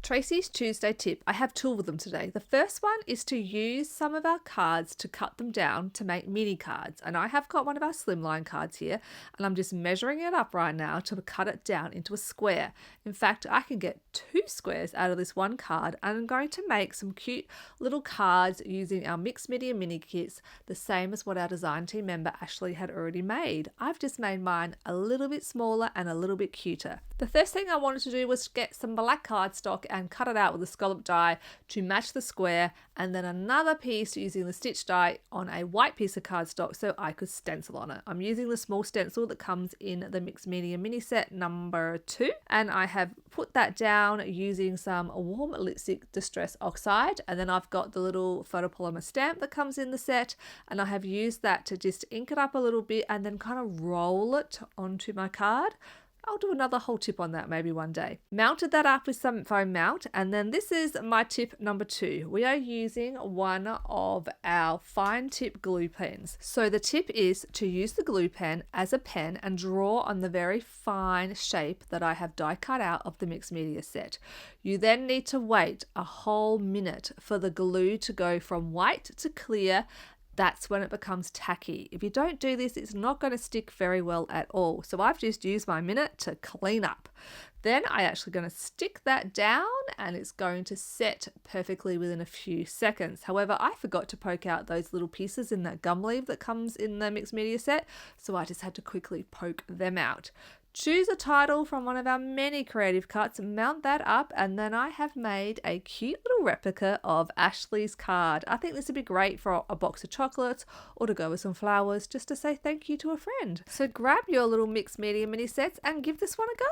Tracey's Tuesday tip. I have two of them today. The first one is to use some of our cards to cut them down to make mini cards. And I have got one of our slimline cards here, and I'm just measuring it up right now to cut it down into a square. In fact, I can get 2 squares out of this one card, and I'm going to make some cute little cards using our mixed media mini kits, the same as what our design team member Ashley had already made. I've just made mine a little bit smaller and a little bit cuter. The first thing I wanted to do was get some black cardstock and cut it out with a scallop die to match the square, and then another piece using the stitch die on a white piece of cardstock so I could stencil on it. I'm using the small stencil that comes in the mixed media mini set number 2, and I have put that down using some warm lipstick distress oxide, and then I've got the little photopolymer stamp that comes in the set, and I have used that to just ink it up a little bit and then kind of roll it onto my card. I'll do another whole tip on that maybe one day. Mounted that up with some foam mount, and then this is my tip number 2. We are using one of our fine tip glue pens. So the tip is to use the glue pen as a pen and draw on the very fine shape that I have die cut out of the mixed media set. You then need to wait a whole minute for the glue to go from white to clear. That's when it becomes tacky. If you don't do this, it's not going to stick very well at all. So I've just used my minute to clean up. Then I'm actually going to stick that down, and it's going to set perfectly within a few seconds. However, I forgot to poke out those little pieces in that gum sleeve that comes in the mixed media set, so I just had to quickly poke them out. Choose a title from one of our many creative cuts, mount that up, and then I have made a cute little replica of Ashley's card. I think this would be great for a box of chocolates or to go with some flowers just to say thank you to a friend. So grab your little mixed media mini sets and give this one a go.